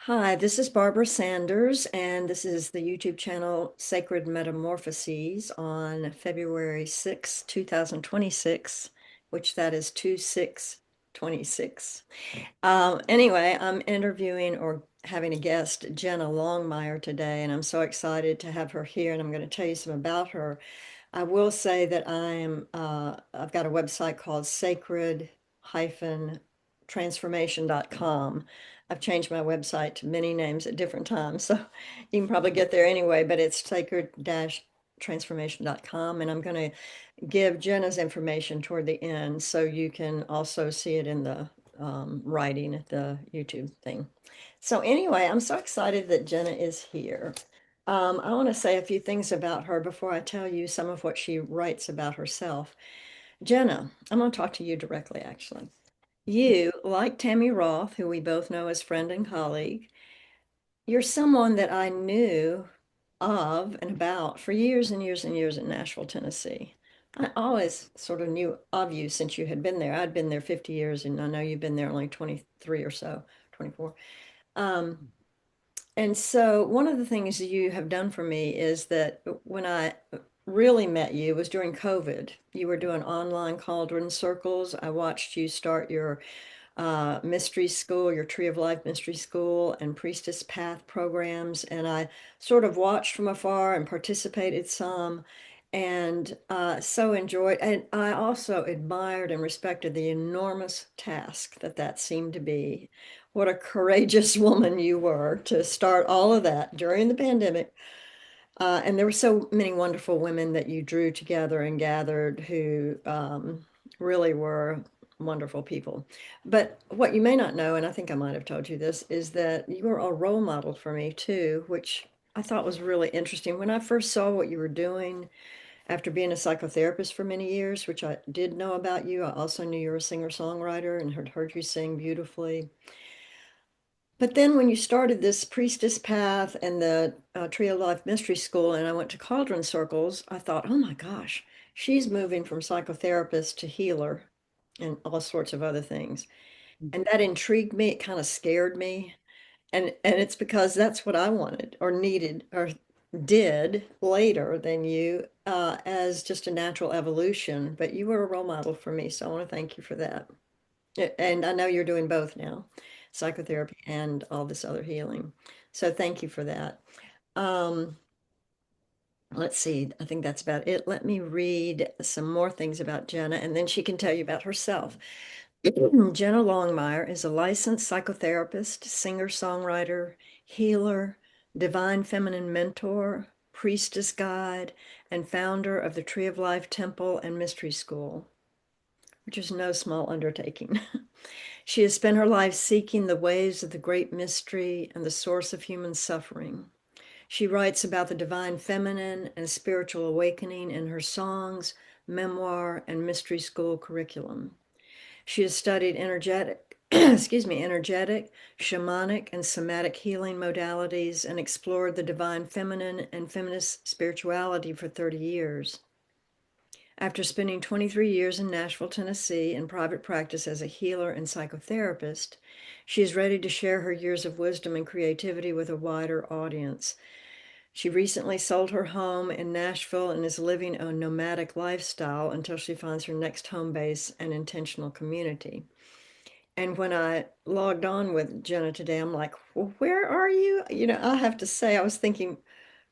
Hi, this is Barbara Sanders, and this is the YouTube channel Sacred Metamorphoses on February 6, 2026, which that is 2/6/26. Anyway, I'm interviewing or having a guest, Jenna Longmire, today, and I'm so excited to have her here, and I'm going to tell you some about her. I will say that I've got a website called sacred-transformation.com. I've changed my website to many names at different times, so you can probably get there anyway, but it's sacred-transformation.com. And I'm going to give Jenna's information toward the end so you can also see it in the writing at the YouTube thing. So anyway, I'm so excited that Jenna is here. I want to say a few things about her before I tell you some of what she writes about herself. Jenna, I'm going to talk to you directly, actually. You, like Tammy Roth, who we both know as friend and colleague, you're someone that I knew of and about for years and years and years in Nashville, Tennessee. I always sort of knew of you since you had been there. I'd been there 50 years, and I know you've been there only 23 or so, 24. Um, and so one of the things you have done for me is that when I really met you was during COVID. You were doing online cauldron circles. I watched you start your mystery school, your Tree of Life mystery school and Priestess Path programs. And I sort of watched from afar and participated some and so enjoyed. And I also admired and respected the enormous task that that seemed to be. What a courageous woman you were to start all of that during the pandemic. And there were so many wonderful women that you drew together and gathered who really were wonderful people. But what you may not know, and I think I might have told you this, is that you were a role model for me too, which I thought was really interesting. When I first saw what you were doing after being a psychotherapist for many years, which I did know about you, I also knew you were a singer-songwriter and had heard you sing beautifully. But then when you started this priestess path and the Tree of Life Mystery School, and I went to Cauldron Circles, I thought, oh my gosh, she's moving from psychotherapist to healer and all sorts of other things. And that intrigued me. It kind of scared me. And it's because that's what I wanted or needed or did later than you as just a natural evolution. But you were a role model for me. So I want to thank you for that. And I know you're doing both now, psychotherapy and all this other healing. So thank you for that. Um, let's see, I think that's about it. Let me read some more things about Jenna, and then she can tell you about herself. Jenna Longmire is a licensed psychotherapist, singer-songwriter, healer, divine feminine mentor, priestess guide, and founder of the Tree of Life Temple and Mystery School, which is no small undertaking. She has spent her life seeking the ways of the great mystery and the source of human suffering. She writes about the divine feminine and spiritual awakening in her songs, memoir, and mystery school curriculum. She has studied energetic, shamanic, and somatic healing modalities and explored the divine feminine and feminist spirituality for 30 years. After spending 23 years in Nashville, Tennessee, in private practice as a healer and psychotherapist, she is ready to share her years of wisdom and creativity with a wider audience. She recently sold her home in Nashville and is living a nomadic lifestyle until she finds her next home base and intentional community. And when I logged on with Jenna today, I'm like, well, where are you? You know, I have to say, I was thinking,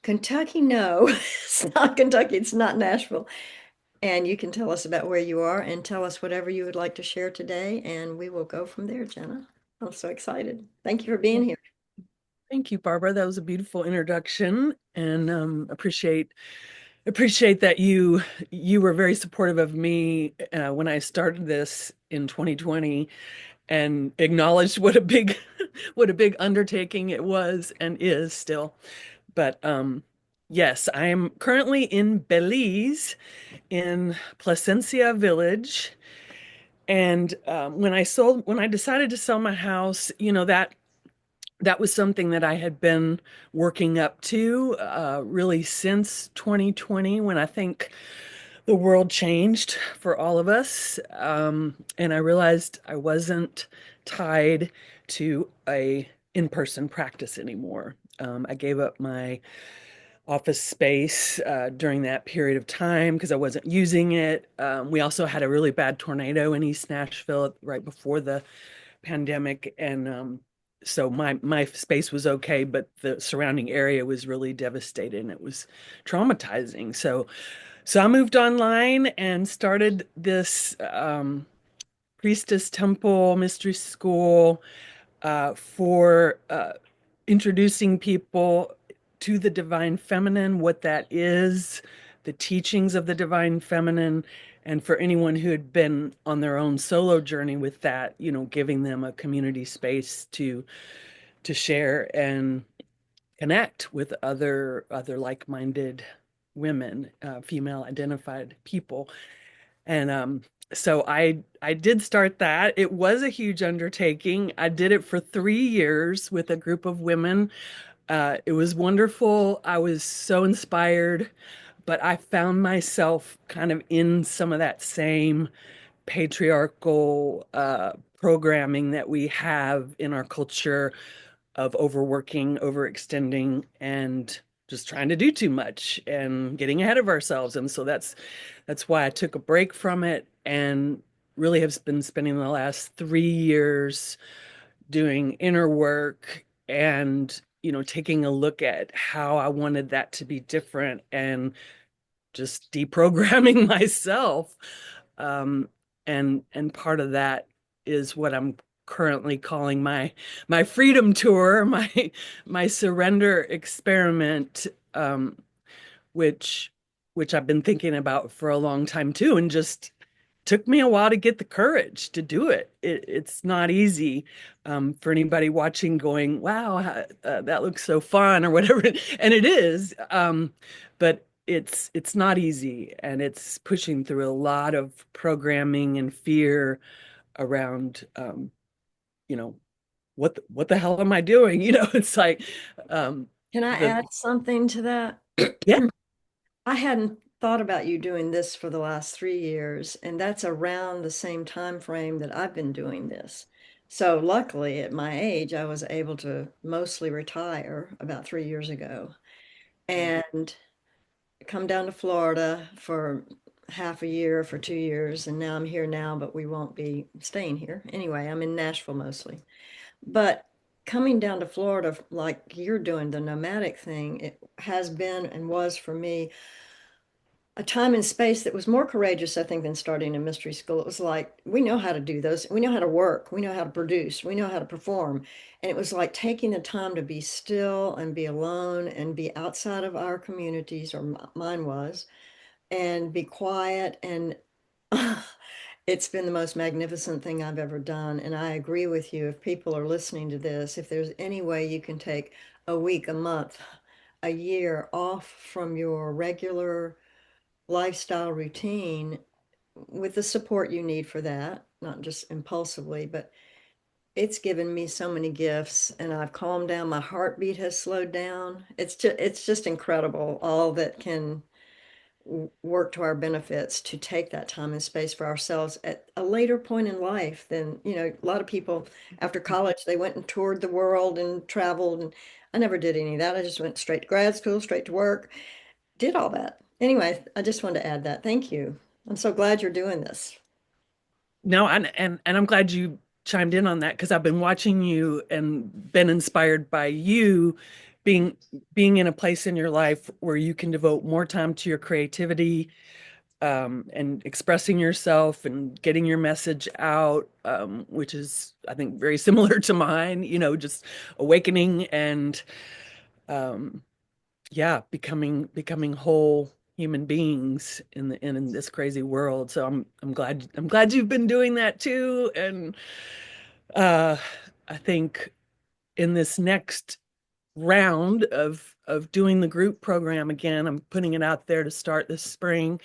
Kentucky, no, it's not Kentucky, it's not Nashville. And you can tell us about where you are and tell us whatever you would like to share today, and we will go from there, Jenna. I'm so excited. Thank you for being here. Thank you, Barbara. That was a beautiful introduction, and appreciate that you were very supportive of me when I started this in 2020, and acknowledged what a big what a big undertaking it was and is still. But yes, I am currently in Belize, in Placencia Village, and when I decided to sell my house, that was something that I had been working up to really since 2020, when I think the world changed for all of us. And I realized I wasn't tied to a in-person practice anymore. I gave up my office space during that period of time because I wasn't using it. We also had a really bad tornado in East Nashville right before the pandemic, and so my space was okay, but the surrounding area was really devastated, and it was traumatizing. So I moved online and started this Priestess Temple Mystery School for introducing people to the divine feminine, what that is, the teachings of the divine feminine, and for anyone who had been on their own solo journey with that, giving them a community space to share and connect with other like-minded women, female identified people. And so I did start that. It was a huge undertaking. I did it for 3 years with a group of women. It was wonderful. I was so inspired, but I found myself kind of in some of that same patriarchal programming that we have in our culture of overworking, overextending, and just trying to do too much and getting ahead of ourselves. And so that's why I took a break from it and really have been spending the last 3 years doing inner work and taking a look at how I wanted that to be different and just deprogramming myself. Um, and part of that is what I'm currently calling my freedom tour, my surrender experiment, which which I've been thinking about for a long time too, and just took me a while to get the courage to do it. It's not easy for anybody watching going, wow, that looks so fun or whatever. And it is, but it's not easy. And it's pushing through a lot of programming and fear around, you know, what the hell am I doing? It's like Can I the, add something to that? yeah. I hadn't thought about you doing this for the last 3 years, and that's around the same time frame that I've been doing this. So luckily, at my age, I was able to mostly retire about 3 years ago and come down to Florida for half a year, for 2 years, and now I'm here now, but we won't be staying here. Anyway, I'm in Nashville mostly. But coming down to Florida, like you're doing the nomadic thing, it has been and was for me a time and space that was more courageous, I think, than starting a mystery school. It was like, we know how to do those. We know how to work. We know how to produce. We know how to perform. And it was like taking the time to be still and be alone and be outside of our communities, or mine was, and be quiet. And it's been the most magnificent thing I've ever done. And I agree with you. If people are listening to this, if there's any way you can take a week, a month, a year off from your regular lifestyle routine with the support you need for that, not just impulsively, but it's given me so many gifts and I've calmed down. My heartbeat has slowed down. It's just incredible all that can work to our benefits to take that time and space for ourselves at a later point in life than, a lot of people after college, they went and toured the world and traveled. And I never did any of that. I just went straight to grad school, straight to work, did all that. Anyway, I just wanted to add that. Thank you. I'm so glad you're doing this. No, and I'm glad you chimed in on that because I've been watching you and been inspired by you being being in a place in your life where you can devote more time to your creativity, and expressing yourself and getting your message out, which is, I think, very similar to mine, just awakening and um, yeah, becoming whole human beings in this crazy world. So I'm glad you've been doing that too. And uh I think in this next round of doing the group program again, I'm putting it out there to start this spring.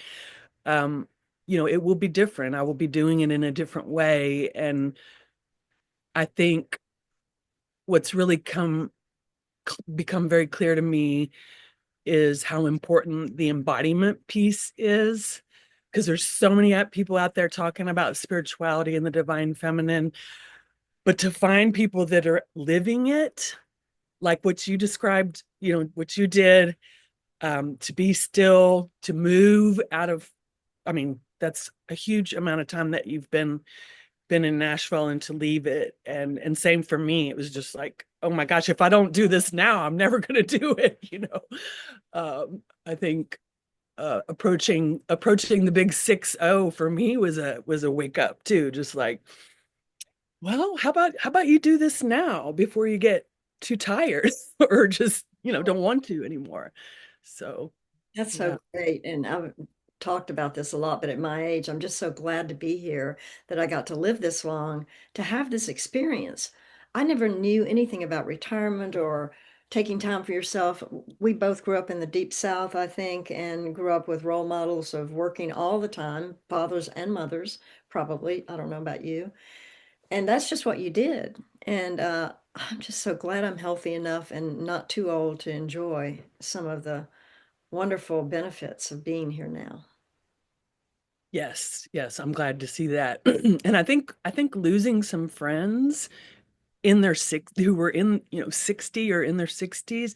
Um, it will be different. I will be doing it in a different way. And I think what's really become very clear to me is how important the embodiment piece is, because there's so many people out there talking about spirituality and the divine feminine, But to find people that are living it, like what you described, what you did, to be still, to move out of, I mean, that's a huge amount of time that you've been in Nashville, and to leave it. And same for me. It was just like, oh my gosh, if I don't do this now, I'm never going to do it. I think approaching the big 6-0 for me was a wake up too. Just like, well, how about you do this now before you get too tired or just, don't want to anymore. So, That's yeah. so great. And I've talked about this a lot, but at my age, I'm just so glad to be here that I got to live this long, to have this experience. I never knew anything about retirement or taking time for yourself. We both grew up in the deep South, I think, and grew up with role models of working all the time, fathers and mothers, probably. I don't know about you. And that's just what you did. And I'm just so glad I'm healthy enough and not too old to enjoy some of the wonderful benefits of being here now. Yes, yes, I'm glad to see that. And I think losing some friends in their six who were in, 60 or in their 60s,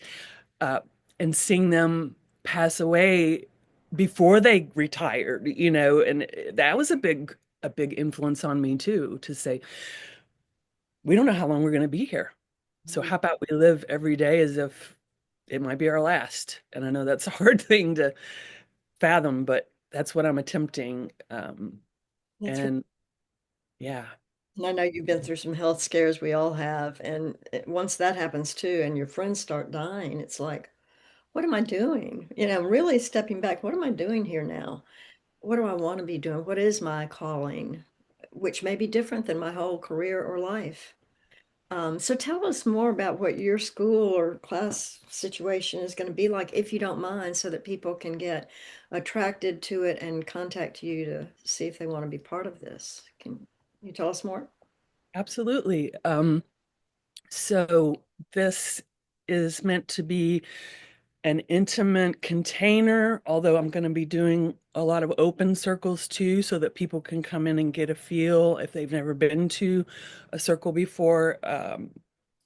uh, and seeing them pass away before they retired, and that was a big influence on me too, to say, we don't know how long we're going to be here. So Mm. how about we live every day as if it might be our last? And I know that's a hard thing to fathom, but that's what I'm attempting. That's right. And yeah, And I know you've been through some health scares, we all have. And once that happens too, and your friends start dying, it's like, what am I doing? Really stepping back, what am I doing here now? What do I want to be doing? What is my calling? Which may be different than my whole career or life. So tell us more about what your school or class situation is going to be like, if you don't mind, so that people can get attracted to it and contact you to see if they want to be part of this. Can you tell us more? absolutely. So this is meant to be an intimate container, although I'm going to be doing a lot of open circles too, so that people can come in and get a feel if they've never been to a circle before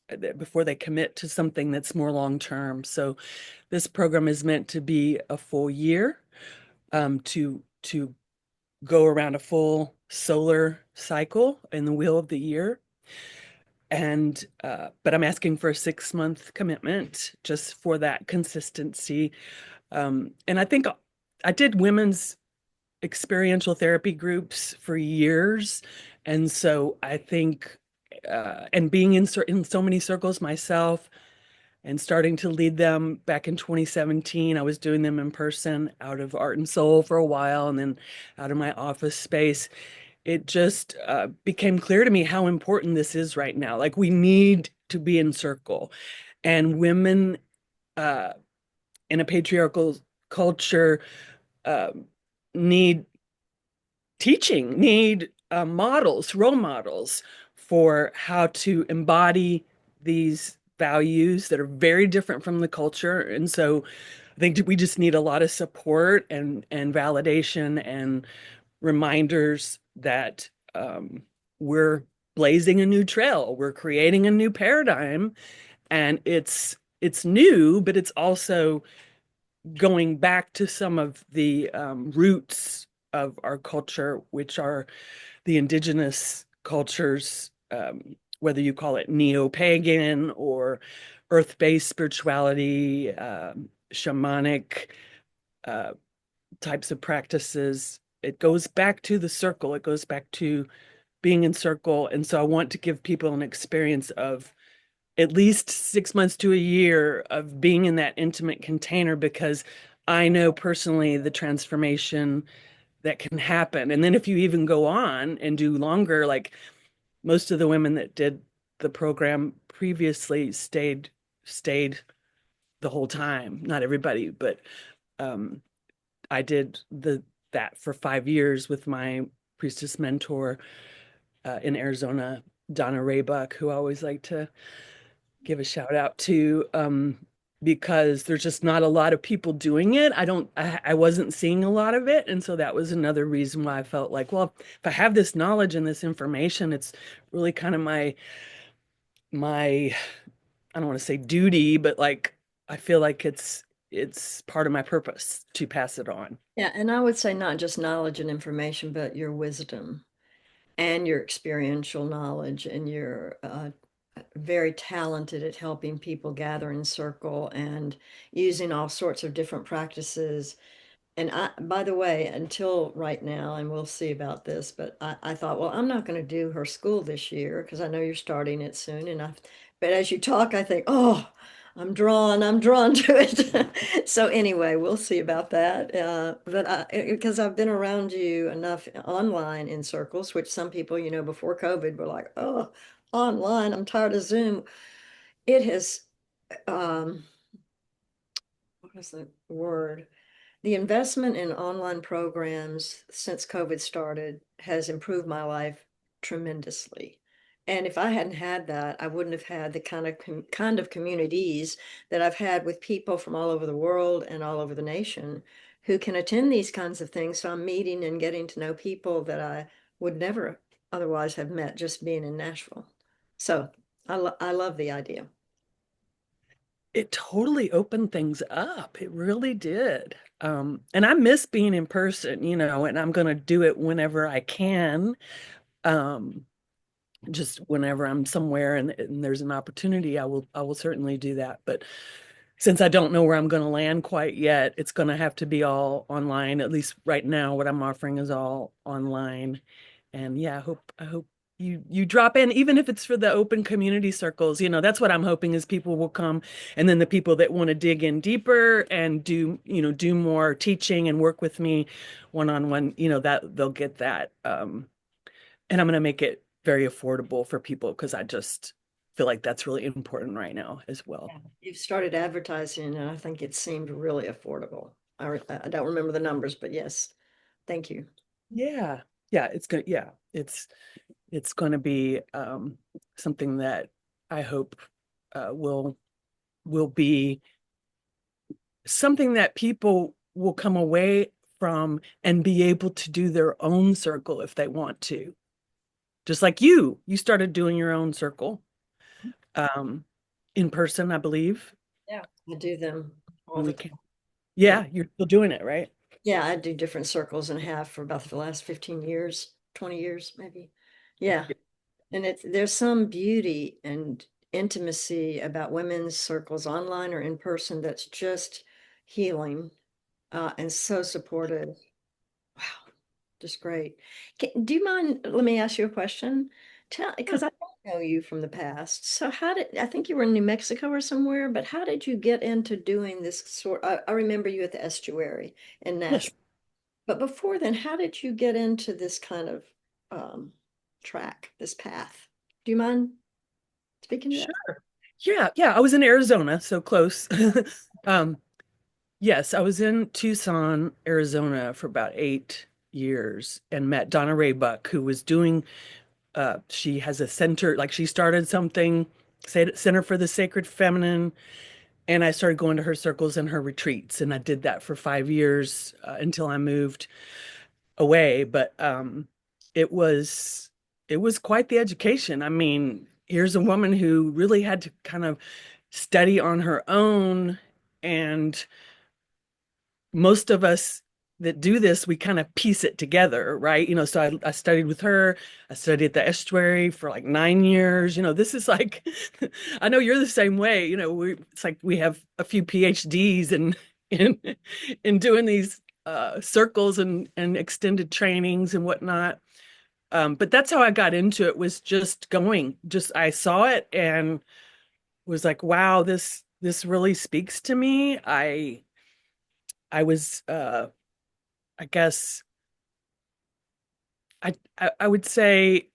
they commit to something that's more long term. So this program is meant to be a full year, to go around a full solar cycle in the wheel of the year. And but I'm asking for a 6-month commitment just for that consistency. And I think I did women's experiential therapy groups for years. And so I think, and being in so many circles myself and starting to lead them back in 2017, I was doing them in person out of Art and Soul for a while, and then out of my office space. It just became clear to me how important this is right now. Like, we need to be in circle, and women uh, in a patriarchal culture uh, need teaching, need models, role models for how to embody these values that are very different from the culture. And so I think we just need a lot of support and validation and reminders that we're blazing a new trail, we're creating a new paradigm, and it's new, but it's also going back to some of the roots of our culture, which are the indigenous cultures, whether you call it neo-pagan or earth-based spirituality, shamanic uh, types of practices. It goes back to the circle. It goes back to being in circle. And so I want to give people an experience of at least 6 months to a year of being in that intimate container, because I know personally the transformation that can happen. And then if you even go on and do longer, like most of the women that did the program previously stayed the whole time. Not everybody, but um, I did that for 5 years with my priestess mentor in Arizona, Donna Raybuck, who I always like to give a shout out to. because there's just not a lot of people doing it. I wasn't seeing a lot of it. And so that was another reason why I felt like, well, if I have this knowledge and this information, it's really kind of my I don't want to say duty, but like I feel like it's part of my purpose to pass it on. Yeah, and I would say not just knowledge and information, but your wisdom and your experiential knowledge, and you're very talented at helping people gather in circle and using all sorts of different practices. And by the way, until right now, and we'll see about this, but I thought, well, I'm not going to do her school this year because I know you're starting it soon. But as you talk, I think, oh, I'm drawn to it. So anyway, we'll see about that. Because I've been around you enough online in circles, which some people, before COVID were like, oh, online, I'm tired of Zoom. It has, um, what was the word? The investment in online programs since COVID started has improved my life tremendously. And if I hadn't had that, I wouldn't have had the kind of communities that I've had with people from all over the world and all over the nation who can attend these kinds of things. So I'm meeting and getting to know people that I would never otherwise have met just being in Nashville. So I love the idea. It totally opened things up. It really did. And I miss being in person, and I'm going to do it whenever I can. Um, just whenever I'm somewhere and there's an opportunity, I will certainly do that. But since I don't know where I'm going to land quite yet, it's going to have to be all online. At least right now, what I'm offering is all online. And yeah, I hope you drop in, even if it's for the open community circles. That's what I'm hoping is people will come, and then the people that want to dig in deeper and do more teaching and work with me one-on-one, that they'll get that. And I'm going to make it very affordable for people because I just feel like that's really important right now as well. Yeah. You've started advertising, and I think it seemed really affordable. I don't remember the numbers, but yes, thank you. Yeah. Yeah, it's going to be something that I hope will be something that people will come away from and be able to do their own circle if they want to. Just like you started doing your own circle um, in person, I believe. Yeah. I do them all When the we time. can. Yeah. Yeah, you're still doing it, right? Yeah, I do different circles and have for about the last 15 years, 20 years, maybe. Yeah. And there's some beauty and intimacy about women's circles online or in person that's just healing, and so supportive. Wow, just great. Do you mind? Let me ask you a question. Sure. Because I don't know you from the past. So I think you were in New Mexico or somewhere, but how did you get into doing this I remember you at the estuary in Yes. Nashville. But before then, how did you get into this kind of um, track, this path? Do you mind speaking to that? Sure. Yeah, I was in Arizona, so close. Um, yes, I was in Tucson, Arizona for about 8 years and met Donna Raybuck, who was doing, she has a center, like she started something, Center for the Sacred Feminine, and I started going to her circles and her retreats, and I did that for 5 years until I moved away. But it was it was quite the education. I mean, here's a woman who really had to kind of study on her own, and most of us that do this, we kind of piece it together, right? So I studied with her. I studied at the estuary for like 9 years. This is like, I know you're the same way. It's like we have a few PhDs in in doing these circles and extended trainings and whatnot. But that's how I got into it, was just going. Just I saw it and was like, wow, this really speaks to me. I was I guess I would say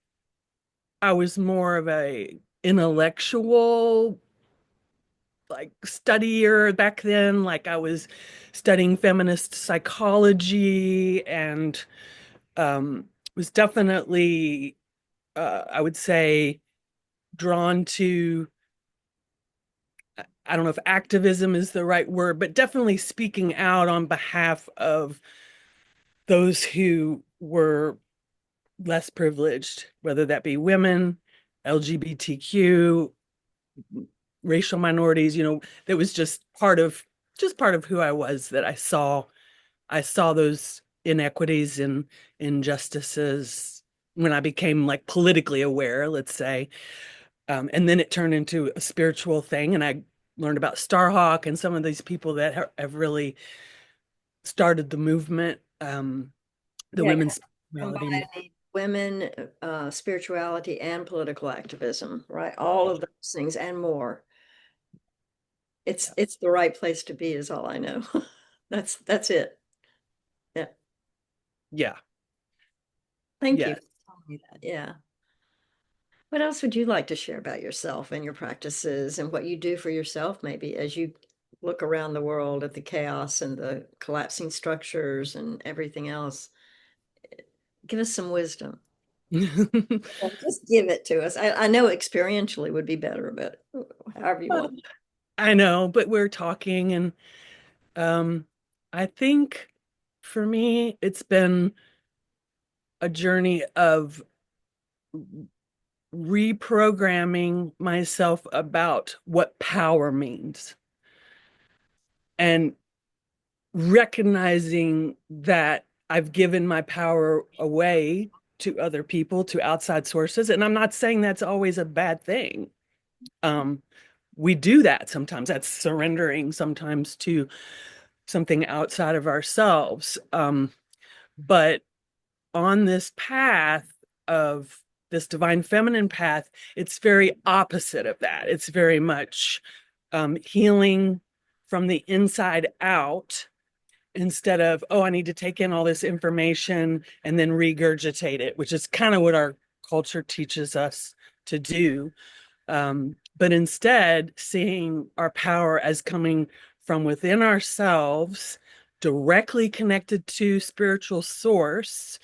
I was more of a intellectual like studier back then. Like I was studying feminist psychology and was definitely I would say drawn to I don't know if activism is the right word, but definitely speaking out on behalf of those who were less privileged, whether that be women, LGBTQ, racial minorities, that was just part of who I was, that I saw those inequities and injustices when I became like politically aware, let's say. And then it turned into a spiritual thing, and I learned about Starhawk and some of these people that have really started the movement, the Yeah, women's spirituality. combining women, spirituality, and political activism, right? All of those things and more. It's the right place to be, is all I know. That's it. Yeah. Yeah, Thank you yeah. for telling me that. Yeah. What else would you like to share about yourself and your practices and what you do for yourself, maybe as you look around the world at the chaos and the collapsing structures and everything else? Give us some wisdom. Just give it to us. I know experientially would be better, but however you want. I know, but we're talking, and um, I think for me, it's been a journey of reprogramming myself about what power means and recognizing that I've given my power away to other people, to outside sources. And I'm not saying that's always a bad thing. Um, we do that sometimes. That's surrendering sometimes to something outside of ourselves. But on this path of this divine feminine path, it's very opposite of that. It's very much healing from the inside out, instead of, oh, I need to take in all this information and then regurgitate it, which is kind of what our culture teaches us to do. But instead, seeing our power as coming from within ourselves, directly connected to spiritual source,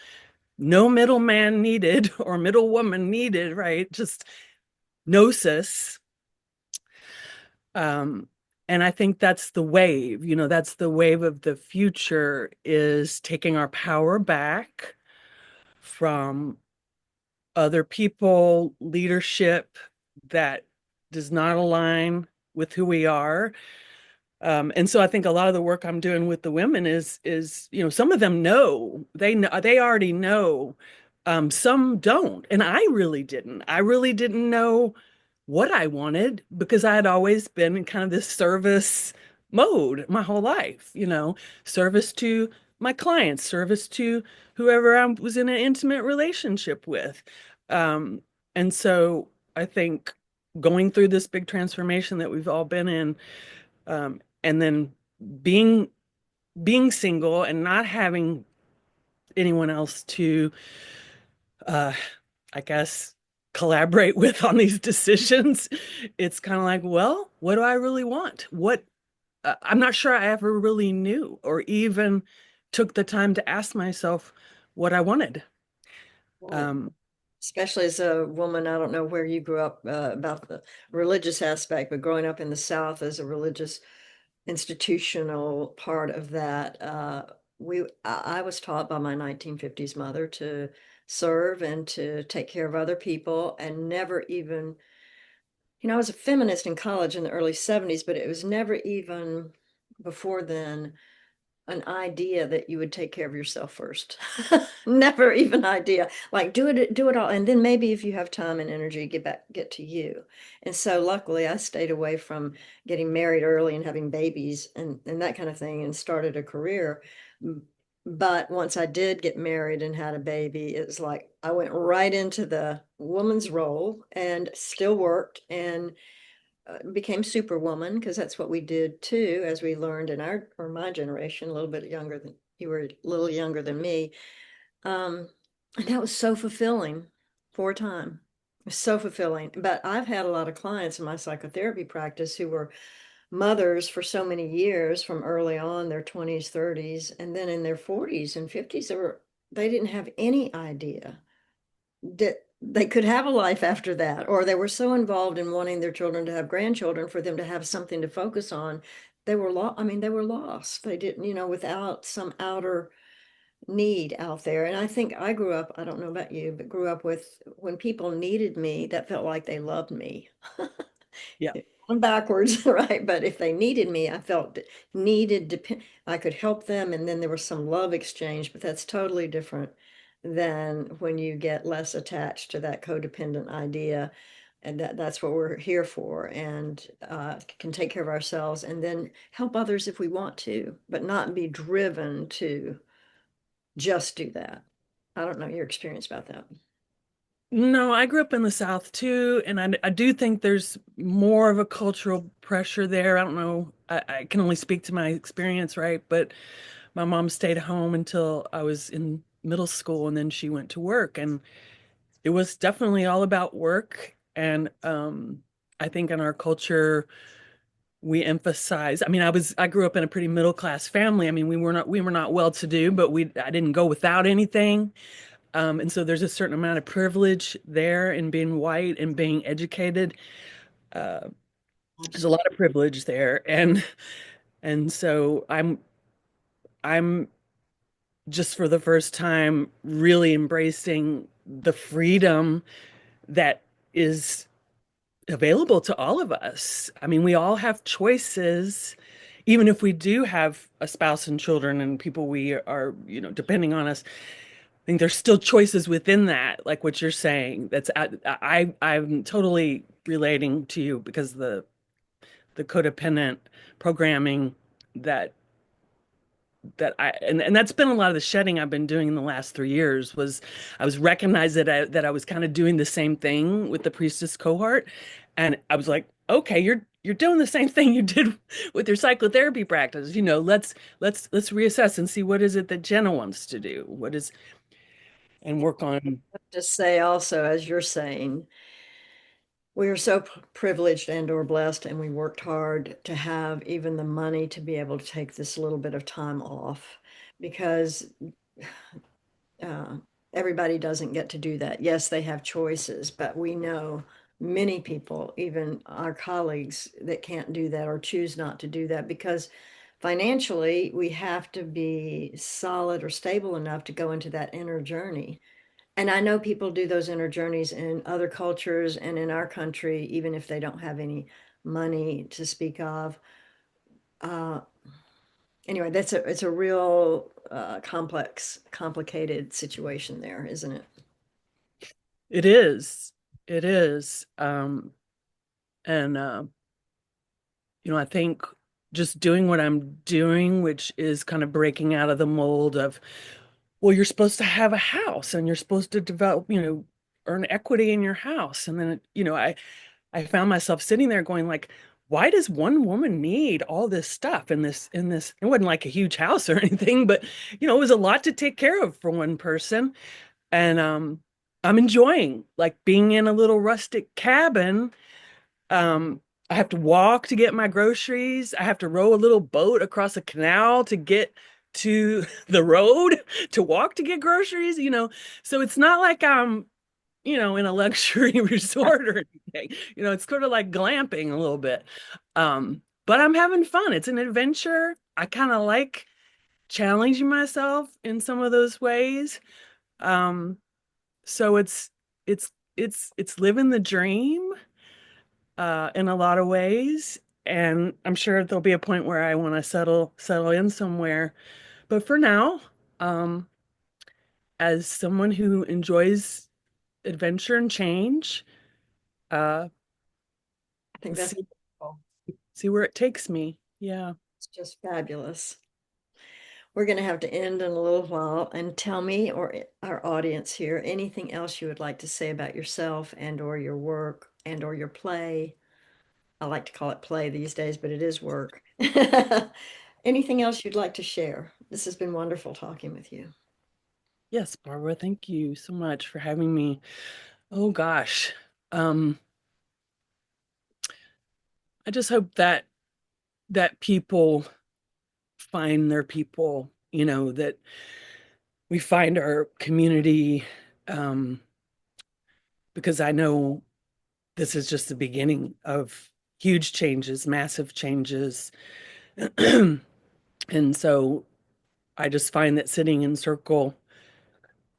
no middleman needed or middle woman needed, right? Just gnosis. Um, and I think that's the wave, that's the wave of the future, is taking our power back from other people, leadership that does not align with who we are. And so I think a lot of the work I'm doing with the women is, some of them they already know. Some don't. And I really didn't. I really didn't know what I wanted, because I had always been in kind of this service mode my whole life, service to my clients, service to whoever I was in an intimate relationship with. Um, and so I think going through this big transformation that we've all been in, and then being being single and not having anyone else to uh I guess collaborate with on these decisions, it's kind of like, well, what do I really want? I'm not sure I ever really knew or even took the time to ask myself what I wanted. Right. um Especially as a woman, I don't know where you grew up about the religious aspect, but growing up in the South as a religious institutional part of that, I was taught by my 1950s mother to serve and to take care of other people and never even, I was a feminist in college in the early 70s, but it was never even before then an idea that you would take care of yourself first. Never even idea. Like do it all. And then maybe if you have time and energy, get to you. And so luckily I stayed away from getting married early and having babies and that kind of thing and started a career. But once I did get married and had a baby, it was like I went right into the woman's role and still worked and became superwoman because that's what we did too, as we learned in our or my generation, a little bit younger than you were, a little younger than me. Um, and that was so fulfilling for a time. It was so fulfilling. But I've had a lot of clients in my psychotherapy practice who were mothers for so many years from early on, their 20s, 30s, and then in their 40s and 50s, they didn't have any idea they could have a life after that, or they were so involved in wanting their children to have grandchildren for them to have something to focus on. They were lost. I mean, they were lost. They didn't, without some outer need out there. And I think I grew up, I don't know about you, but grew up with when people needed me, that felt like they loved me. Yeah. I'm backwards, right? But if they needed me, I felt needed, I could help them, and then there was some love exchange, but that's totally different than when you get less attached to that codependent idea. And that's what we're here for, and can take care of ourselves and then help others if we want to, but not be driven to just do that. I don't know your experience about that. No, I grew up in the South too, and I do think there's more of a cultural pressure there. I don't know. I can only speak to my experience, right? But my mom stayed home until I was in middle school, and then she went to work, and it was definitely all about work. And I think in our culture, we emphasize. I mean, I grew up in a pretty middle class family. I mean, we were not well to do, but we I didn't go without anything. And so there's a certain amount of privilege there in being white and being educated. Uh, there's a Absolutely. lot of privilege there, and so I'm just for the first time really embracing the freedom that is available to all of us. I mean, we all have choices, even if we do have a spouse and children and people we are, depending on us. I think there's still choices within that, like what you're saying. I'm totally relating to you because the codependent programming that and that's been a lot of the shedding I've been doing in the last 3 years was I was recognized that I was kind of doing the same thing with the Priestess cohort, and I was like, okay, you're doing the same thing you did with your psychotherapy practice. Let's reassess and see what is it that Jenna wants to do, what is and work on. Just say also, as you're saying, we are so privileged and or blessed, and we worked hard to have even the money to be able to take this little bit of time off because uh, everybody doesn't get to do that. Yes, they have choices, but we know many people, even our colleagues, that can't do that or choose not to do that because financially we have to be solid or stable enough to go into that inner journey. And I know people do those inner journeys in other cultures and in our country, even if they don't have any money to speak of. Uh, anyway, it's a real complex, complicated situation there, isn't it? It is. It is. And I think just doing what I'm doing, which is kind of breaking out of the mold of, well, you're supposed to have a house and you're supposed to develop, earn equity in your house. And then, I found myself sitting there going like, why does one woman need all this stuff in this? It wasn't like a huge house or anything, but it was a lot to take care of for one person. And I'm enjoying like being in a little rustic cabin. I have to walk to get my groceries. I have to row a little boat across a canal to get to the road to walk to get groceries, So it's not like I'm, in a luxury resort or anything. It's sort of like glamping a little bit. But I'm having fun. It's an adventure. I kind of like challenging myself in some of those ways. Um, so it's living the dream in a lot of ways. And I'm sure there'll be a point where I want to settle in somewhere. But for now, um, as someone who enjoys adventure and change, uh, I think that's see wonderful. see where it takes me. Yeah. It's just fabulous. We're going to have to end in a little while and tell me or our audience here anything else you would like to say about yourself and or your work and or your play. I like to call it play these days, but it is work. Anything else you'd like to share? This has been wonderful talking with you. Yes, Barbara, thank you so much for having me. Oh gosh. Um, I just hope that people find their people, that we find our community. Um, because I know this is just the beginning of huge changes, massive changes. And so I just find that sitting in circle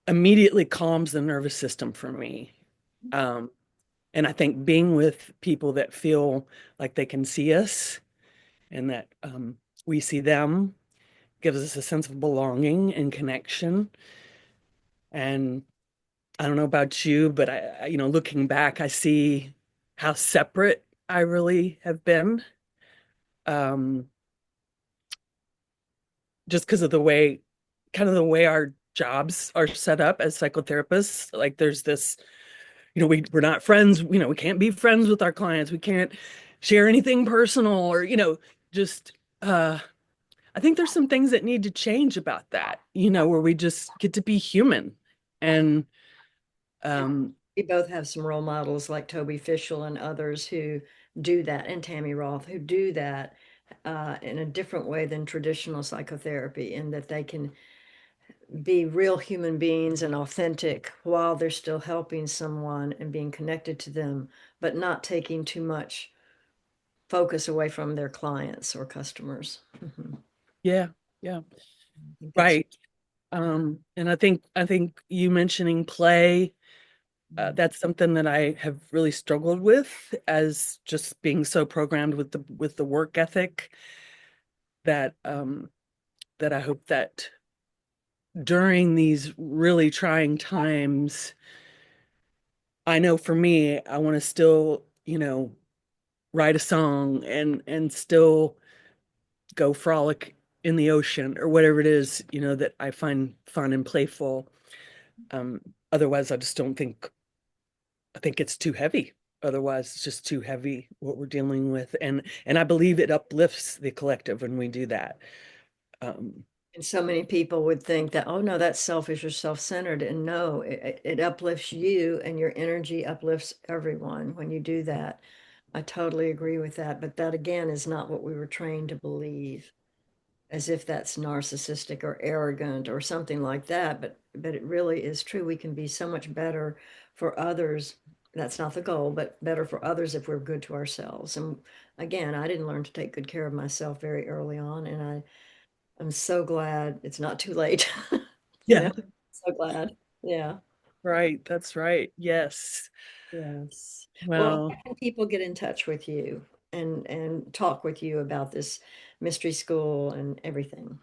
immediately calms the nervous system for me. Um, and I think being with people that feel like they can see us and that we see them gives us a sense of belonging and connection. And I don't know about you, but looking back, I see how separate I really have been. Um, just because of the way our jobs are set up as psychotherapists. Like there's this, we're not friends, we can't be friends with our clients. We can't share anything personal or, just I think there's some things that need to change about that, where we just get to be human. And And um we both have some role models like Toby Fischel and others who do that, and Tammy Roth, who do that in a different way than traditional psychotherapy, in that they can be real human beings and authentic while they're still helping someone and being connected to them, but not taking too much focus away from their clients or customers. yeah, yeah, I think that's right. And I think you mentioning play, that's something that I have really struggled with as just being so programmed with the work ethic that that I hope that during these really trying times, I know for me, I want to still, write a song and still go frolic in the ocean or whatever it is, that I find fun and playful. Um, Otherwise, I think it's too heavy. Otherwise, it's just too heavy what we're dealing with. And I believe it uplifts the collective when we do that. Um, And so many people would think that, oh no, that's selfish or self-centered. And no, it uplifts you, and your energy uplifts everyone when you do that. I totally agree with that. But that again is not what we were trained to believe, as if that's narcissistic or arrogant or something like that. But it really is true. We can be so much better for others. That's not the goal, but better for others if we're good to ourselves. And again, I didn't learn to take good care of myself very early on, and I'm so glad it's not too late. You yeah, know, so glad. Yeah. right. That's right. Yes. Yes. Well, Well, how can people get in touch with you and talk with you about this mystery school and everything?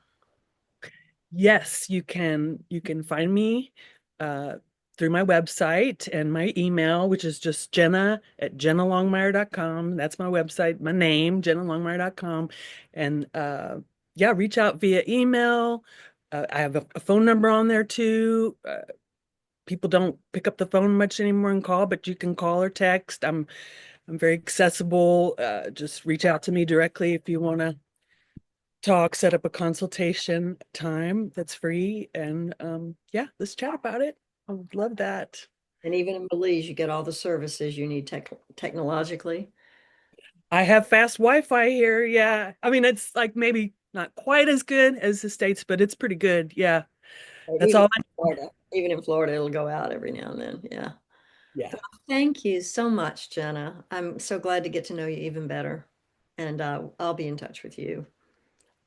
yes, you can find me uh through my website and my email, which is just Jenna@jennalongmire.com. That's my website, my name, Jennalongmire.com. And yeah, reach out via email. I have a phone number on there too. People don't pick up the phone much anymore and call, but you can call or text. I'm very accessible. Just reach out to me directly if you want to talk, set up a consultation time that's free, and yeah, let's chat about it. I would love that. And even in Belize, you get all the services you need technologically. I have fast Wi-Fi here. Yeah. I mean, it's like maybe not quite as good as the States, but it's pretty good. Yeah. Or That's all I know. Even in Florida, it'll go out every now and then. Yeah. Yeah. Thank you so much, Jenna. I'm so glad to get to know you even better. And I'll be in touch with you.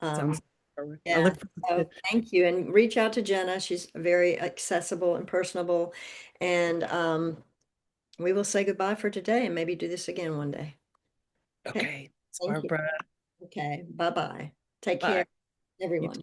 Um, Sounds perfect. I yeah. look forward to So it. thank you. And reach out to Jenna. She's very accessible and personable. And we will say goodbye for today and maybe do this again one day. Okay. Okay. Thanks, Thank you. Barbara. Okay. Bye bye. Take care, Bye. You everyone. too.